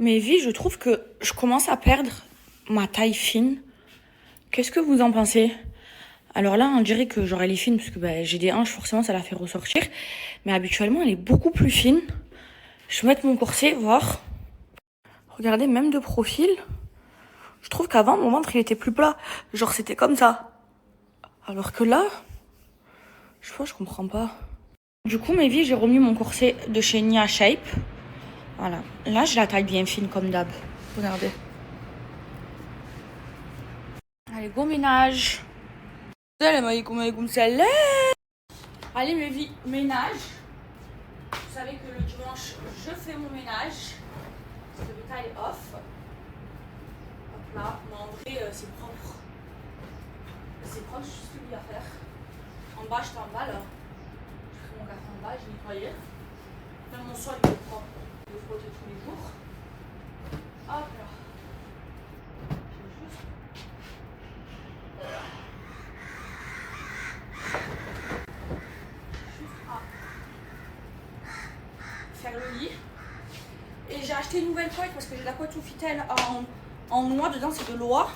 Mais vie, je trouve que je commence à perdre ma taille fine. Qu'est-ce que vous en pensez? Alors là, on dirait que j'aurais les fines parce que j'ai des hanches, forcément ça la fait ressortir. Mais habituellement, elle est beaucoup plus fine. Je vais mettre mon corset, voir. Regardez, même de profil, je trouve qu'avant, mon ventre, il était plus plat. Genre, c'était comme ça. Alors que là, je sais pas, je comprends pas. Du coup, mes vies, j'ai remis mon corset de chez Nia Shape. Voilà. Là, j'ai la taille bien fine comme d'hab. Regardez. Allez, go ménage. Allez, mes vies, ménage. Vous savez que le dimanche, je fais mon ménage. Parce que le taille est off. Hop là. Mais en vrai, c'est propre. C'est propre, j'ai juste oublié à faire. En bas, je t'emballe. Je fais mon café en bas, j'ai nettoyé. Même mon sol, il est propre. Je le frotte tous les jours. Hop là. Faire le lit. Et j'ai acheté une nouvelle couette parce que j'ai la couette Sofitel en noix. Dedans, c'est de l'oie.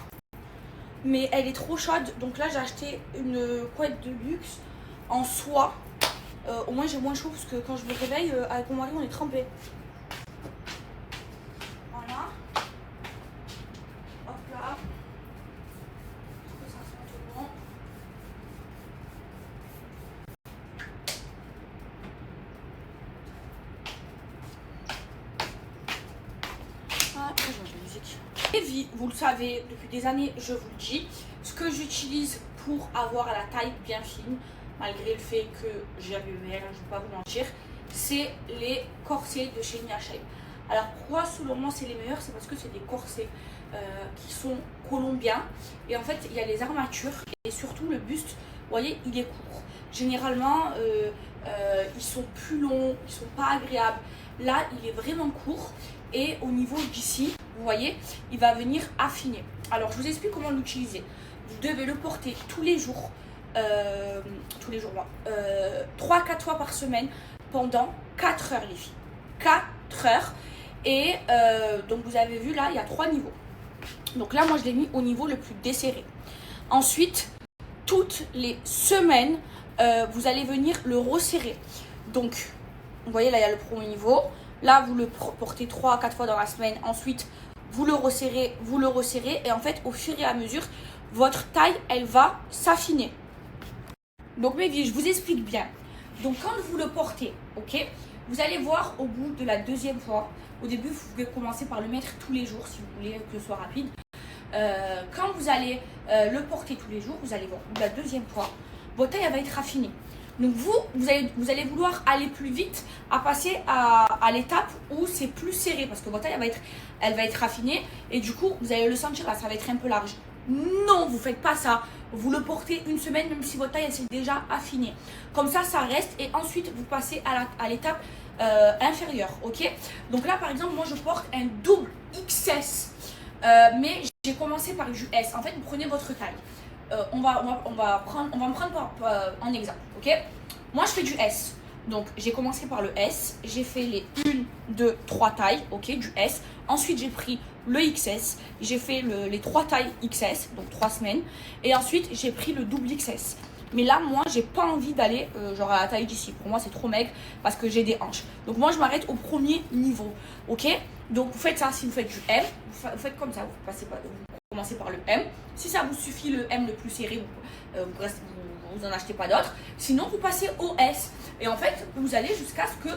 Mais elle est trop chaude. Donc là, j'ai acheté une couette de luxe en soie. Au moins, j'ai moins chaud parce que quand je me réveille, avec mon mari, on est trempés. Voilà. Hop là. Que ça sente bon. Ah, je vois la musique. Et vie, vous le savez, depuis des années, je vous le dis, ce que j'utilise pour avoir la taille bien fine, malgré le fait que j'ai un bébé, je ne vais pas vous mentir, c'est les corsets de chez Nia Shape. Alors pourquoi selon moi c'est les meilleurs? C'est parce que c'est des corsets qui sont colombiens et en fait il y a les armatures et surtout le buste, vous voyez, il est court. Généralement ils sont plus longs, ils sont pas agréables. Là il est vraiment court et au niveau d'ici, vous voyez, il va venir affiner. Alors je vous explique comment l'utiliser. Vous devez le porter tous les jours. 3-4 fois par semaine pendant 4 heures les filles. 4 heures. Et donc vous avez vu là, il y a 3 niveaux. Donc là, moi je l'ai mis au niveau le plus desserré. Ensuite, toutes les semaines, vous allez venir le resserrer. Donc, vous voyez là, il y a le premier niveau. Là, vous le portez 3 à 4 fois dans la semaine. Ensuite, vous le resserrez. Et en fait, au fur et à mesure, votre taille, elle va s'affiner. Donc mes vies, je vous explique bien. Donc quand vous le portez, ok, vous allez voir au bout de la deuxième fois. Au début, vous pouvez commencer par le mettre tous les jours si vous voulez que ce soit rapide. Quand vous allez le porter tous les jours, vous allez voir au bout de la deuxième fois, votre taille elle va être affinée. Donc vous allez vouloir aller plus vite à passer à l'étape où c'est plus serré parce que votre taille elle va être affinée et du coup vous allez le sentir là, ça va être un peu large. Non, vous faites pas ça. Vous le portez une semaine même si votre taille elle s'est déjà affinée. Comme ça reste et ensuite vous passez à l'étape inférieure, ok. Donc là par exemple moi je porte un double XS mais j'ai commencé par du S. En fait vous prenez votre taille. On va me prendre en exemple, ok. Moi je fais du S. Donc j'ai commencé par le S, j'ai fait les 1, 2, 3 tailles, ok, du S. Ensuite j'ai pris le XS, j'ai fait les 3 tailles XS, donc 3 semaines. Et ensuite j'ai pris le double XS. Mais là moi j'ai pas envie d'aller genre à la taille d'ici. Pour moi c'est trop maigre parce que j'ai des hanches. Donc moi je m'arrête au premier niveau, ok. Donc vous faites ça si vous faites du M, vous faites comme ça, vous commencez par le M. Si ça vous suffit le M le plus serré, vous en achetez pas d'autres. Sinon vous passez au S. Et en fait vous allez jusqu'à ce que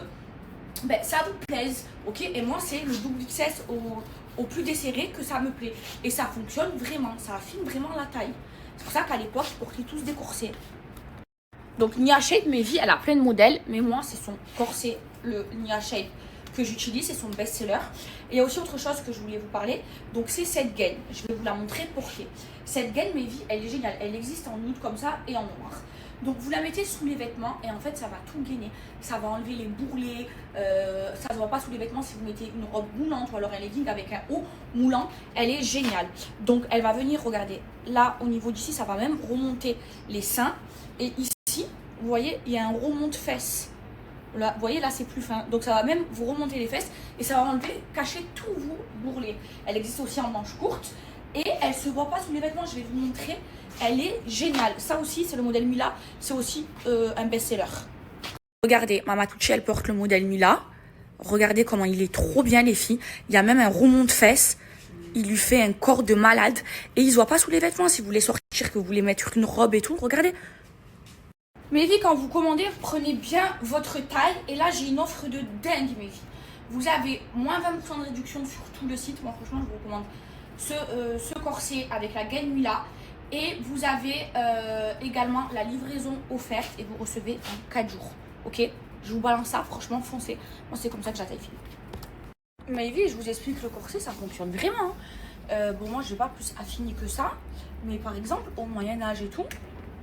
ça vous plaise, ok. Et moi c'est le double XS au plus desserré que ça me plaît. Et ça fonctionne vraiment, ça affine vraiment la taille. C'est pour ça qu'à l'époque je portais tous des corsets. Donc Nia Shape, mes vies, elle a plein de modèles, mais moi c'est son corset, le Nia Shape que j'utilise, c'est son best-seller. Et il y a aussi autre chose que je voulais vous parler, donc c'est cette gaine. Je vais vous la montrer portée. Cette gaine, mes vies, elle est géniale. Elle existe en nude comme ça et en noir. Donc vous la mettez sous les vêtements et en fait ça va tout gainer. Ça va enlever les bourrelets, ça ne se voit pas sous les vêtements si vous mettez une robe moulante ou alors un legging avec un haut moulant. Elle est géniale. Donc elle va venir, regardez, là au niveau d'ici, ça va même remonter les seins. Et ici, vous voyez, il y a un remonte-fesse. Là, vous voyez, là, c'est plus fin. Donc, ça va même vous remonter les fesses et ça va enlever, cacher tous vos bourrelets. Elle existe aussi en manche courte et elle se voit pas sous les vêtements. Je vais vous montrer. Elle est géniale. Ça aussi, c'est le modèle Mila. C'est aussi un best-seller. Regardez, Mama Tucci, elle porte le modèle Mila. Regardez comment il est trop bien, les filles. Il y a même un remonte-fesses. Il lui fait un corps de malade. Et il se voit pas sous les vêtements. Si vous voulez sortir, que vous voulez mettre une robe et tout, regardez. Mes filles, quand vous commandez, prenez bien votre taille. Et là, j'ai une offre de dingue, mes filles. Vous avez moins 20% de réduction sur tout le site. Moi, franchement, je vous recommande ce corset avec la gaine Mila. Et vous avez également la livraison offerte et vous recevez en 4 jours. Ok? Je vous balance ça, franchement, foncez. Moi, c'est comme ça que j'ai la taille fine. Mais oui, je vous explique le corset, ça fonctionne vraiment. Bon, moi, je vais pas plus affiner que ça. Mais par exemple, au Moyen-Âge et tout,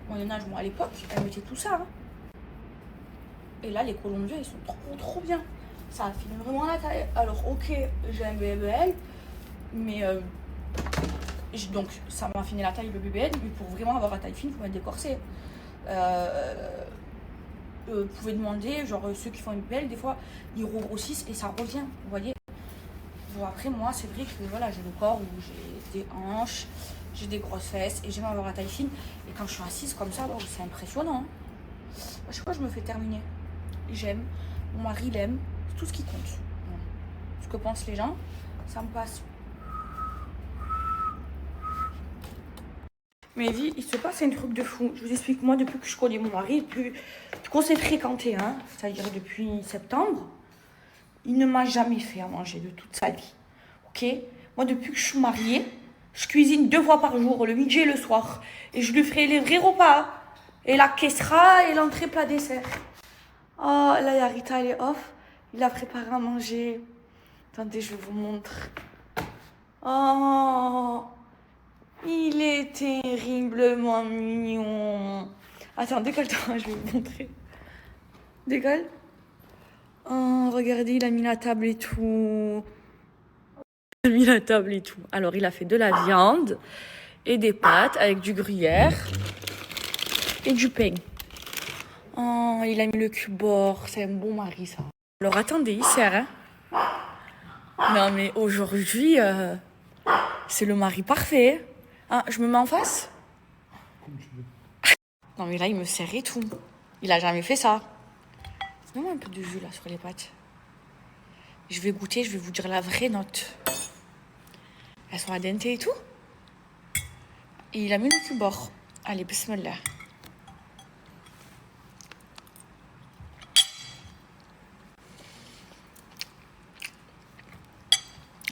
Moyen-Âge, moi, à l'époque, elle mettait tout ça. Hein. Et là, les Colombiens, ils sont trop bien. Ça affine vraiment la taille. Alors, ok, j'ai un BBL, mais donc ça m'a affiné la taille le BBL. Mais pour vraiment avoir la taille fine, il faut mettre des corsets. Vous pouvez demander, genre ceux qui font une BBL, des fois, ils regrossissent et ça revient, vous voyez. Bon, après, moi, c'est vrai que voilà, j'ai le corps où j'ai des hanches, j'ai des grosses fesses et j'aime avoir la taille fine. Et quand je suis assise comme ça, bon, c'est impressionnant. Hein. À chaque fois, je me fais terminer. J'aime, mon mari l'aime, c'est tout ce qui compte. Voilà. Ce que pensent les gens, ça me passe. Mais vie, il se passe un truc de fou. Je vous explique, moi, depuis que je connais mon mari, depuis qu'on s'est fréquenté, hein, c'est-à-dire depuis septembre, il ne m'a jamais fait à manger de toute sa vie. Ok? Moi, depuis que je suis mariée, je cuisine 2 fois par jour, le midi et le soir. Et je lui ferai les vrais repas. Et la kessra et l'entrée plat dessert. Oh, là, Yarita, elle est off. Il a préparé à manger. Attendez, je vous montre. Oh, il est terriblement mignon. Attends, décolle-toi, je vais vous montrer. Décolle. Oh, regardez, il a mis la table et tout. Il a mis la table et tout. Alors, il a fait de la viande et des pâtes avec du gruyère et du pain. Oh, il a mis le cube-bord. C'est un bon mari, ça. Alors, attendez, il sert, hein. Non, mais aujourd'hui, c'est le mari parfait. Ah, je me mets en face? Non, mais là, il me sert et tout. Il a jamais fait ça. Donne-moi un peu de jus, là, sur les pâtes. Je vais goûter, je vais vous dire la vraie note. Elles sont al dente et tout. Et il a mis le cube-bord. Allez, bismillah.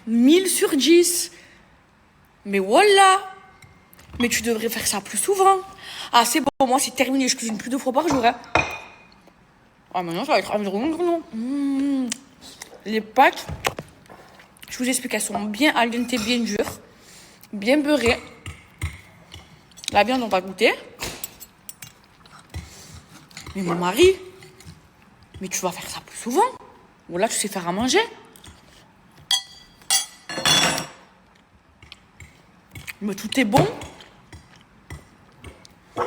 « 1000 sur 10. Mais voilà. Mais tu devrais faire ça plus souvent. Ah, c'est bon, moi, c'est terminé. Je cuisine plus 2 fois par jour. Hein. Ah, maintenant, ça va être environ. Les pâtes, je vous explique, elles sont bien al dente, bien dures, bien beurrées. La viande, on va goûter. Mais mon mari, mais tu vas faire ça plus souvent. Voilà, tu sais faire à manger. Mais tout est bon.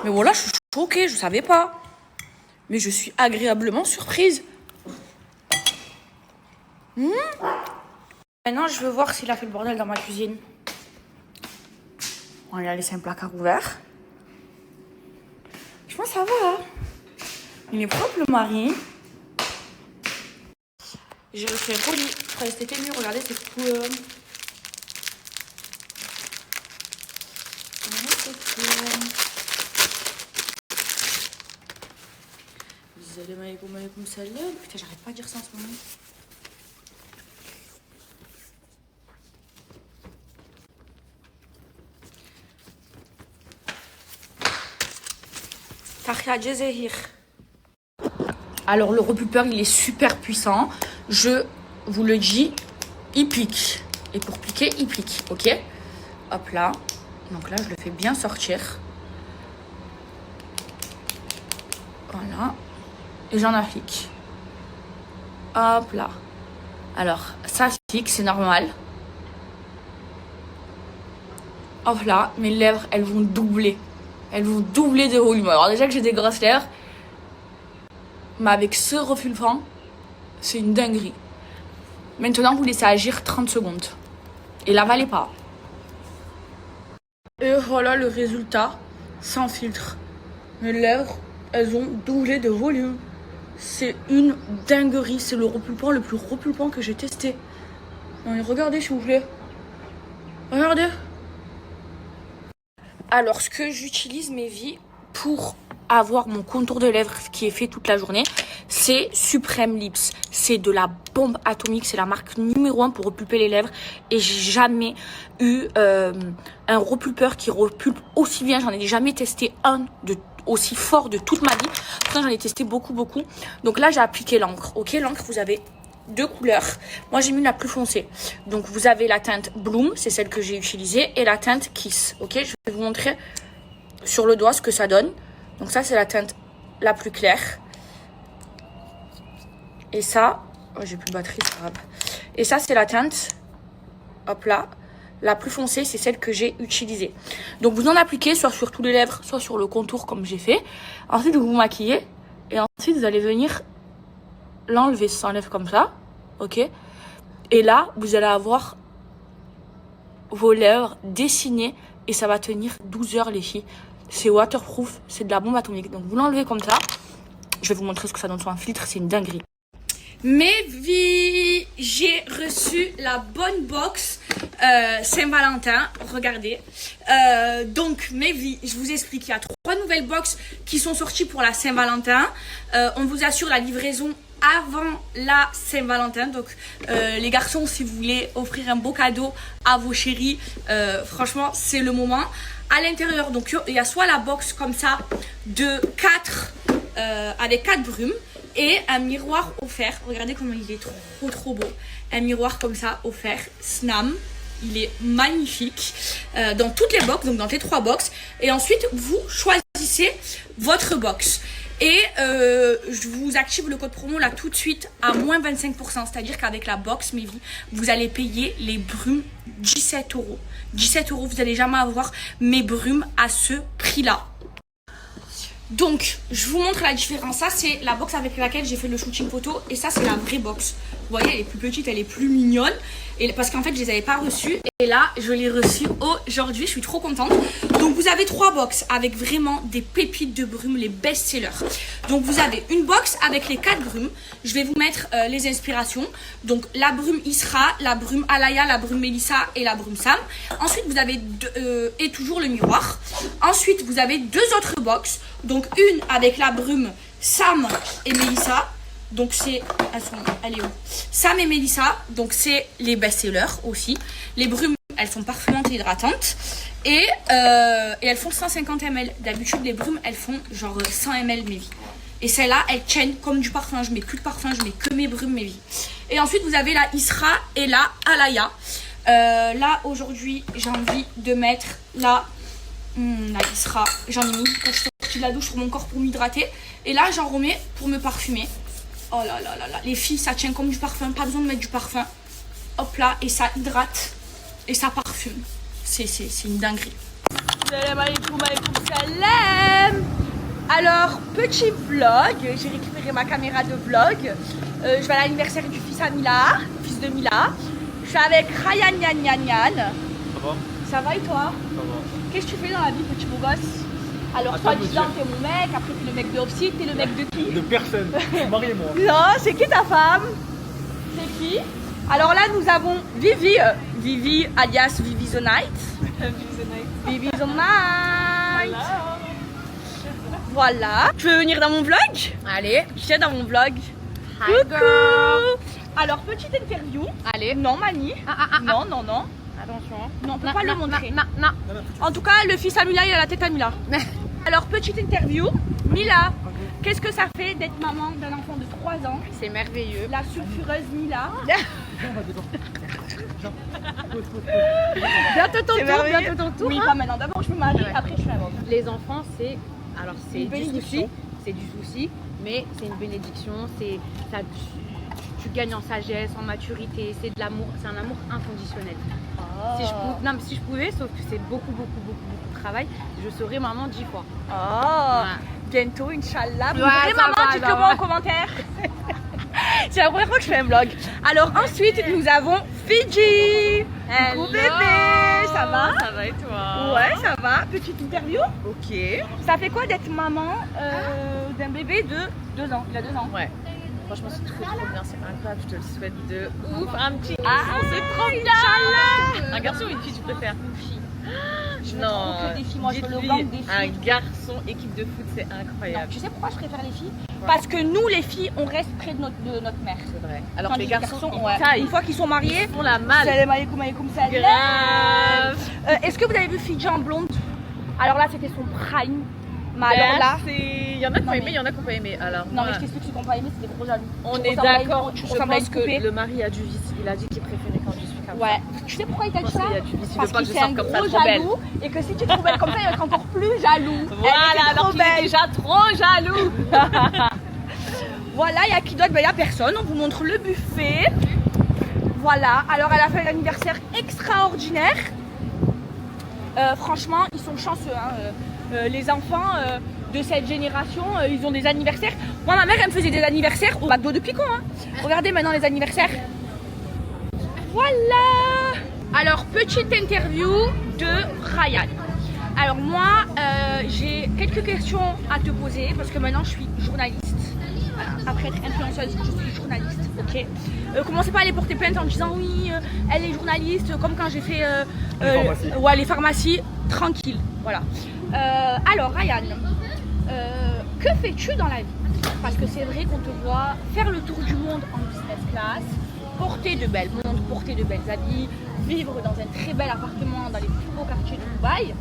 Mais voilà, je suis choquée, je savais pas. Mais je suis agréablement surprise. Maintenant, je veux voir s'il a fait le bordel dans ma cuisine. On lui a laissé un placard ouvert. Je pense que ça va. Hein. Il est propre, le mari. J'ai refait un colis. C'était mieux, regardez, c'est cool. Salam alaikum salam. Putain, j'arrête pas de dire ça en ce moment. Tahia Jezehir. Alors, le repulpeur, il est super puissant. Je vous le dis, il pique. Et pour piquer, il pique, ok? Hop là. Donc là, je le fais bien sortir. Voilà. Et j'en applique. Hop là. Alors, ça pique, c'est normal. Hop là, mes lèvres, elles vont doubler. Elles vont doubler de volume. Alors déjà que j'ai des grosses lèvres, mais avec ce refulfant, c'est une dinguerie. Maintenant, vous laissez agir 30 secondes. Et l'avalez pas. Et voilà le résultat, sans filtre. Mes lèvres, elles ont doublé de volume. C'est une dinguerie. C'est le repulpant le plus repulpant que j'ai testé. Non, regardez s'il vous plaît. Regardez. Alors, ce que j'utilise mes vies pour avoir mon contour de lèvres qui est fait toute la journée, c'est Supreme Lips. C'est de la bombe atomique, c'est la marque numéro 1 pour repulper les lèvres. Et j'ai jamais eu un repulpeur qui repulpe aussi bien. J'en ai jamais testé un aussi fort de toute ma vie. Pourtant, j'en ai testé beaucoup. Donc là, j'ai appliqué l'encre. Ok, l'encre, vous avez 2 couleurs. Moi, j'ai mis la plus foncée. Donc, vous avez la teinte Bloom, c'est celle que j'ai utilisée, et la teinte Kiss. Ok, je vais vous montrer sur le doigt ce que ça donne. Donc ça, c'est la teinte la plus claire. Et ça, oh, j'ai plus de batterie, c'est grave. Et ça, c'est la teinte, hop là, la plus foncée, c'est celle que j'ai utilisée. Donc vous en appliquez soit sur tous les lèvres, soit sur le contour comme j'ai fait. Ensuite, vous vous maquillez. Et ensuite, vous allez venir l'enlever, ça s'enlève comme ça. Ok. Et là, vous allez avoir vos lèvres dessinées. Et ça va tenir 12 heures, les filles. C'est waterproof, c'est de la bombe atomique. Donc vous l'enlevez comme ça. Je vais vous montrer ce que ça donne sur un filtre, c'est une dinguerie. Mes vies, j'ai reçu la bonne box Saint-Valentin. Regardez. Donc mes vies, je vous explique, il y a 3 nouvelles box qui sont sorties pour la Saint-Valentin. On vous assure la livraison avant la Saint-Valentin. Donc les garçons, si vous voulez offrir un beau cadeau à vos chéris, franchement c'est le moment. À l'intérieur, donc il y a soit la box comme ça de 4 avec 4 brumes et un miroir offert. Regardez comment il est trop beau. Un miroir comme ça offert, Snam. Il est magnifique dans toutes les box, donc dans les 3 box. Et ensuite, vous choisissez votre box. Et je vous active le code promo là tout de suite à moins 25%. C'est-à-dire qu'avec la box, mes vies, vous allez payer les brumes 17 €. 17 €, vous n'allez jamais avoir mes brumes à ce prix-là. Donc, je vous montre la différence. Ça, c'est la box avec laquelle j'ai fait le shooting photo. Et ça, c'est la vraie box. Vous voyez, elle est plus petite, elle est plus mignonne. Et parce qu'en fait, je les avais pas reçues. Et là, je l'ai reçue aujourd'hui. Je suis trop contente. Donc, vous avez 3 box avec vraiment des pépites de brume, les best-sellers. Donc, vous avez une box avec les 4 brumes. Je vais vous mettre les inspirations. Donc, la brume Isra, la brume Alaya, la brume Melissa et la brume Sam. Ensuite, vous avez et toujours le miroir. Ensuite, vous avez 2 autres box. Donc, une avec la brume Sam et Melissa. Donc elle est où? Sam et Melissa, donc c'est les best-sellers aussi. Les brumes, elles sont parfumantes et hydratantes. Et elles font 150 ml. D'habitude, les brumes, elles font genre 100 ml, mes vies. Et celles-là, elles tiennent comme du parfum. Je mets plus de parfum, je mets que mes brumes, mes vies. Et ensuite, vous avez la Isra et la Alaya. Là, aujourd'hui, j'ai envie de mettre la Isra. J'en ai mis quand je suis sortie de la douche sur mon corps pour m'hydrater. Et là, j'en remets pour me parfumer. Oh là là là là, les filles, ça tient comme du parfum, pas besoin de mettre du parfum. Hop là, et ça hydrate et ça parfume. C'est une dinguerie. Salam alaikum, alaikum salam. Alors, petit vlog, j'ai récupéré ma caméra de vlog. Je vais à l'anniversaire du fils à Mila, fils de Mila. Je suis avec Ryan Yan Yan Yan. Ça va? Ça va et toi? Ça va. Qu'est-ce que tu fais dans la vie, petit beau gosse? Alors, toi, disant, t'es mon mec, après t'es le mec de Offside, t'es le mec de qui? De personne. Je suis marié, moi. Non, c'est qui ta femme? C'est qui? Alors là, nous avons Vivi. Vivi alias Vivi the Night. Vivi the Night. Voilà. Tu veux venir dans mon vlog? Allez. Je viens dans mon vlog. Hi girl. Alors, petite interview. Allez. Non, Mani. Non, non, non. Attention. Non, on peut pas le montrer. Non. En tout cas, le fils à Mila, il a la tête à Mila. Alors, petite interview. Mila, qu'est-ce que ça fait d'être maman d'un enfant de 3 ans? C'est merveilleux. La sulfureuse Mila. Bientôt ton tour. Oui, hein. pas maintenant. D'abord, je me marie, Ouais. après, je suis maman. Les enfants, c'est Une bénédiction. c'est du souci, mais c'est une bénédiction. C'est ça, tu gagne en sagesse, en maturité, c'est de l'amour, c'est un amour inconditionnel. Oh. Non, mais si je pouvais, sauf que c'est beaucoup de travail, je serais maman 10 fois. Oh. Ouais. Bientôt, Inch'Allah. Vous Ouais, verrez, ça maman, va, dites-le ça moi va. en commentaire. C'est la première fois que je fais un vlog. Alors ensuite, nous avons Fidji. Coucou bébé, ça va? Ça va et toi? Ouais, ça va. Petite interview. Ok. Ça fait quoi d'être maman d'un bébé de 2 ans? Il a 2 ans. Ouais. Franchement, c'est trop bien, c'est incroyable, je te le souhaite de ouf. Un petit Ah, garçon, c'est trop bien. Inch'Allah. Un garçon ou une fille, tu préfères? Une fille. Je veux trop que des filles, moi je veux le dites-lui, gang des filles. un garçon, équipe de foot, c'est Non, incroyable. tu sais pourquoi je préfère les filles? Parce que nous, les filles, on reste près de notre mère. C'est vrai. Alors Tandis que les garçons, ils ouais. taillent. Une fois qu'ils sont mariés, Ils font la malle. salam alaikum alaikum salam. Grave. Est-ce que vous avez vu Fidji en blonde? Alors là, c'était son prime. Mais alors là, il y en a qui Non, ont aimé, mais- il y en a qui n'ont pas aimé. Alors, non moi, mais je t'explique, ceux qui n'ont pas aimé, c'est des gros jaloux. on Tu est ressembles à d'accord. une- tu Je ressembles à une pense que poupée. le mari a du vice. Il a dit qu'il préférait quand je suis comme Ouais. ça. Tu sais pourquoi il t'a Je dit pense ça? qu'il y a du vice. Il Parce veut pas que qu'il je c'est un sorte comme ça gros trop belle. jaloux et que si tu es trop belle comme ça, il va être encore plus jaloux. Elle Voilà, était alors trop qu'il est belle. déjà trop jaloux. Voilà, il y a qui d'autre? Ben, il n'y a personne. On vous montre le buffet. Voilà, alors elle a fait un anniversaire extraordinaire. Franchement, ils sont chanceux. Hein. Les enfants de cette génération, ils ont des anniversaires. Moi, ma mère, elle me faisait des anniversaires au McDo de Picon. Hein. Regardez maintenant les anniversaires. Voilà. Alors, petite interview de Ryan. Alors moi, j'ai quelques questions à te poser parce que maintenant je suis journaliste. Voilà. Après être influenceuse, je suis journaliste, ok. Commencez pas à aller porter plainte en disant oui, elle est journaliste, comme quand j'ai fait pharmacies. les pharmacies, tranquille, voilà. Alors Ryan, que fais-tu dans la vie? Parce que c'est vrai qu'on te voit faire le tour du monde en business class, porter de belles montres, porter de belles habits, vivre dans un très bel appartement dans les plus beaux quartiers de Dubaï.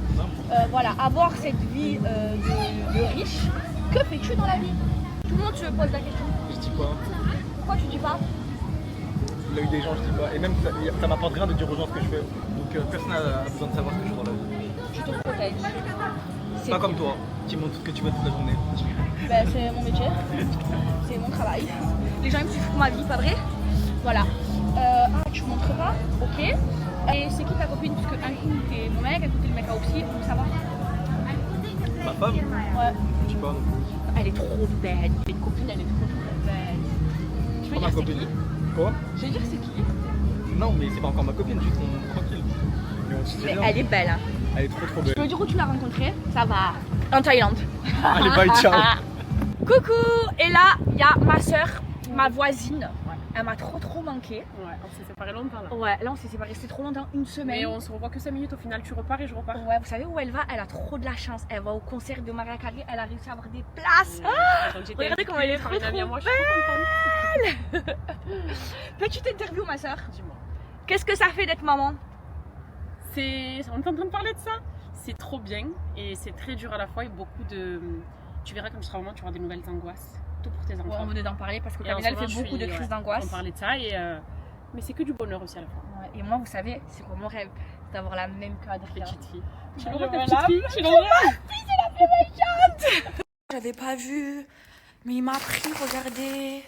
Voilà, avoir cette vie de riche. Que fais-tu dans la vie? Tout le monde se pose la question. Je dis pas. Pourquoi tu dis pas? Là où des gens, je dis pas. Et même, ça m'apporte rien de dire aux gens ce que je fais. Donc personne n'a besoin de savoir ce que je fais dans la vie. Tu te protèges. C'est Pas comme toi, qui montre ce que tu veux toute la journée. Ben, c'est mon métier, c'est mon travail. Les gens ils me suivent pour ma vie, pas vrai? Voilà. Tu montres pas? Ok. Et c'est qui ta copine? Parce que un coup t'es mon mec, un coup t'es le mec à aussi, donc ça va. Ma femme, Ouais. je dis pas. Elle est trop belle. J'ai une copine, elle est trop belle. Tu veux Pas dire ma c'est copine. qui? Quoi? Je vais dire c'est qui? Non, mais c'est pas encore ma copine, juste tranquille. Mais on se dit Mais bien. elle est belle. Hein. Elle est trop Je belle. peux dire où tu l'as rencontrée? Ça va. En Thaïlande. Allez, bye, ciao. Coucou. Et là, il y a ma soeur, ma voisine. Elle m'a trop manqué. Ouais, on s'est séparés longtemps là. Ouais, là on s'est séparés, c'était trop longtemps, une semaine. Mais on se revoit que 5 minutes au final, tu repars et je repars. Ouais, vous savez où elle va? Elle a trop de la chance. Elle va au concert de Mariah Carey, elle a réussi à avoir des places. Donc, j'étais regardez comment elle est inscrite par trop, une amie à trop moi, je suis trop contente. Petite interview, ma soeur. Dis-moi. Qu'est-ce que ça fait d'être maman? On est en train de parler de ça. C'est trop bien et c'est très dur à la fois et beaucoup de. Tu verras quand tu seras maman, tu auras des nouvelles angoisses. Tout pour tes enfants. Ouais, on venait d'en parler parce que Et en Camilla ce elle fait moment, beaucoup de je suis- crises ouais, d'angoisse. On parlait de ça et. Mais c'est que du bonheur aussi à la fois. Ouais, et moi, vous savez, c'est quoi mon rêve? C'est d'avoir la même qu'Adrien. Petite fille. Tu Ouais, l'auras ta je petite veux fille, tu l'auras. J'avais pas vu, mais il m'a pris, regardez,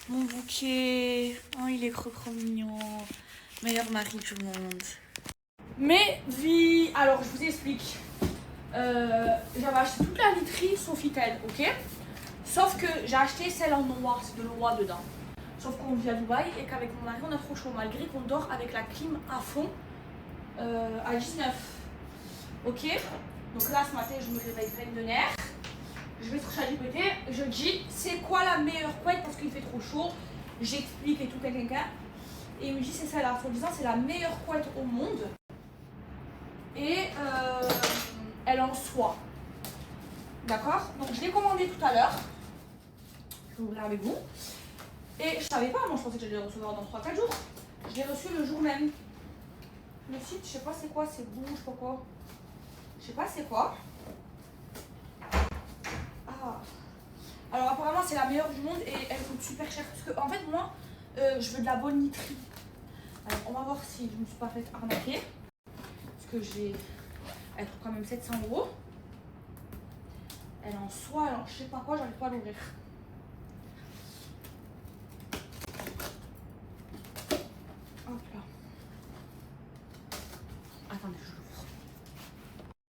mon bouquet. Oh, il est trop mignon. Meilleur mari du monde. Mais vie, alors je vous explique. J'avais acheté toute la literie Sofitel, ok? Sauf que j'ai acheté celle en noir, c'est de l'oie dedans. Sauf qu'on vit à Dubaï et qu'avec mon mari on a trop chaud, malgré qu'on dort avec la clim à fond à 19. Ok? Donc là ce matin je me réveille pleine de nerfs. Je vais sur ChatGPT, je dis c'est quoi la meilleure couette parce qu'il fait trop chaud. J'explique et tout à quelqu'un. Et il me dit c'est celle-là, en disant c'est la meilleure couette au monde. Et elle est en soie. D'accord? Donc je l'ai commandée tout à l'heure. Je vais ouvrir avec vous. Et je savais pas, moi je pensais que j'allais le recevoir dans 3-4 jours. Je l'ai reçu le jour même. Le site, je sais pas c'est quoi, c'est beau, je sais pas quoi. Je sais pas c'est quoi. Ah. Alors apparemment c'est la meilleure du monde et elle coûte super cher. Parce que en fait moi, je veux de la bonne literie. Alors on va voir si je me suis pas fait arnaquer. Parce que j'ai... Elle coûte quand même 700 €. Elle est en soie, alors je sais pas quoi, j'arrive pas à l'ouvrir.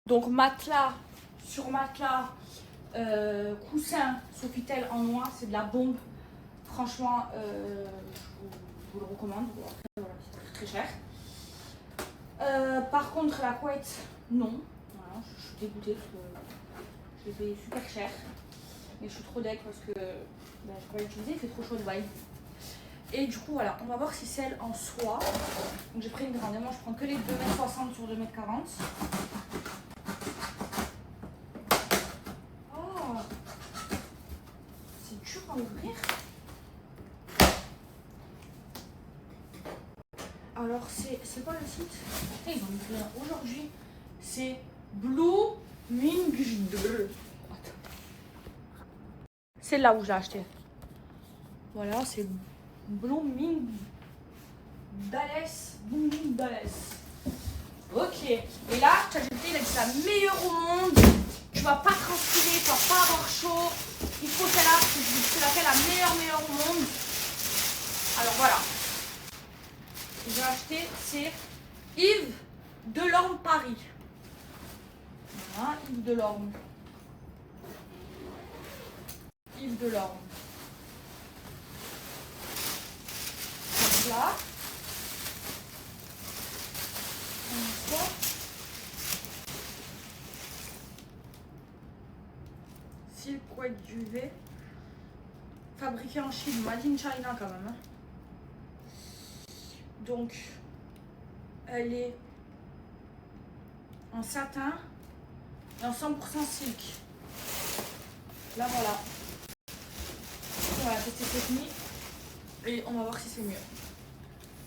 Donc matelas, sur matelas, coussin, Sofitel en noix, c'est de la bombe. Franchement, je vous le recommande. Bon, après, voilà, c'est très cher. Par contre, la couette, non. Voilà, je suis dégoûtée parce que je l'ai payé super cher. Mais je suis trop deck parce que je ne peux pas l'utiliser, il fait trop chaud de bail. Et du coup, voilà, on va voir si celle en soie. Donc j'ai pris une grande. Moi, je prends que les 2,60 m sur 2,40 m. Oh, c'est dur à ouvrir. Alors, c'est quoi le site? Ils ont mis aujourd'hui. C'est Bloomingdale. C'est là où j'ai acheté. Voilà, c'est Bloomingdale. Ok. Et là, ChatGPT, il a dit c'est la meilleure au monde. Tu vas pas transpirer, tu vas pas avoir chaud. Il faut celle-là, c'est laquelle la meilleure au monde. Alors voilà. J'ai acheté, c'est Yves Delorme Paris. Voilà, Yves Delorme. Yves Delorme. Donc là. On sort. Silk couette duvet. Fabriqué en Chine, made in China quand même. Hein. Donc, elle est en satin et en 100% silk. Là, voilà. On va tester cette nuit et on va voir si c'est mieux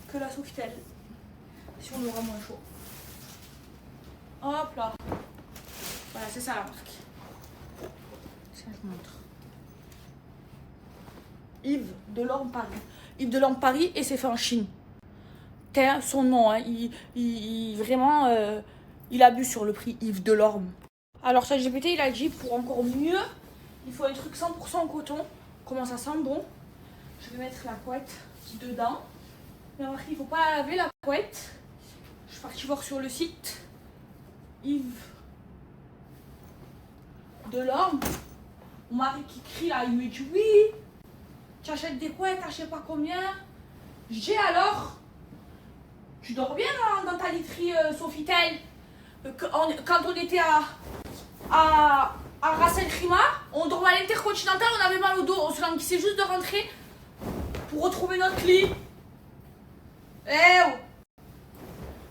que la Sofitel. Si on aura moins chaud. Hop là. Voilà, c'est ça la marque. Tiens, je vous montre. Yves Delorme Paris. Yves Delorme Paris et c'est fait en Chine. Son nom, hein, vraiment, il abuse sur le prix, Yves Delorme. Alors ChatGPT, il a dit pour encore mieux, il faut un truc 100% coton. Comment ça sent bon. Je vais mettre la couette dedans. Mais remarquez, il ne faut pas laver la couette. Je suis partie voir sur le site Yves Delorme. Mon mari qui crie là, il me dit oui, tu achètes des couettes, je sais pas combien. J'ai alors. Tu dors bien dans ta literie Sofitel. Quand on était à Ras El Khaimah, on dormait à l'Intercontinental, on avait mal au dos, on se languissait juste de rentrer pour retrouver notre lit. Eh oh.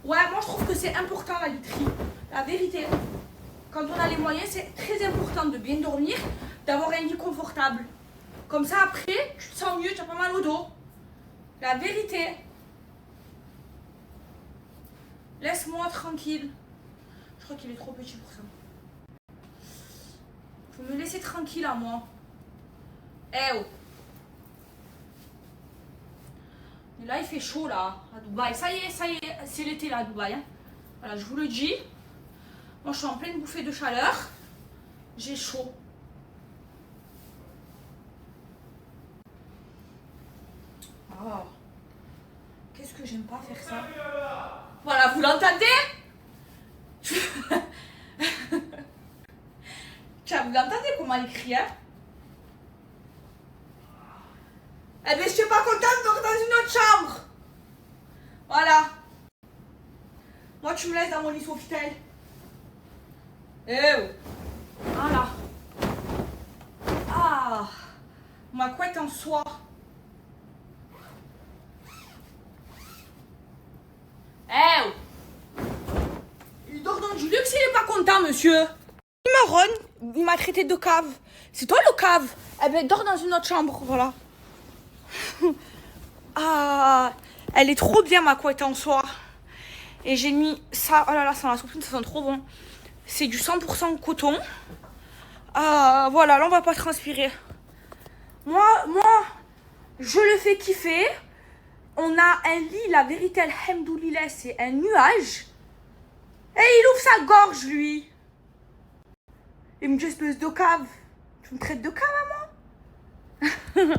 Ouais, moi je trouve que c'est important la literie. La vérité, quand on a les moyens, c'est très important de bien dormir, d'avoir un lit confortable. Comme ça après, tu te sens mieux, tu n'as pas mal au dos. La vérité. Laisse-moi tranquille. Je crois qu'il est trop petit pour ça. Faut me laisser tranquille à moi. Eh oh. Et là, il fait chaud là, à Dubaï. Ça y est, c'est l'été là à Dubaï. Hein. Voilà, je vous le dis. Moi, je suis en pleine bouffée de chaleur. J'ai chaud. Oh. Qu'est-ce que j'aime pas faire ça. Voilà, vous l'entendez? Tiens, vous l'entendez comment il crie, hein? Eh bien, je suis pas contente, donc dans une autre chambre. Voilà. Moi, tu me laisses dans mon lit Sofitel. Eh oh. Voilà. Ah. Ma couette en soie. Eh oh. Il dort dans du luxe, il est pas content, monsieur. Il marronne, il m'a traité de cave. C'est toi le cave. Eh ben, dors dans une autre chambre, voilà. Ah, elle est trop bien ma couette en soie. Et j'ai mis ça, oh là là, ça la soupline, ça sent trop bon. C'est du 100% coton. Voilà, là on va pas transpirer. Moi, je le fais kiffer. On a un lit, la vérité, alhamdoulilah, c'est un nuage. Et il ouvre sa gorge, lui. Il me dit espèce de cave. Tu me traites de cave à moi?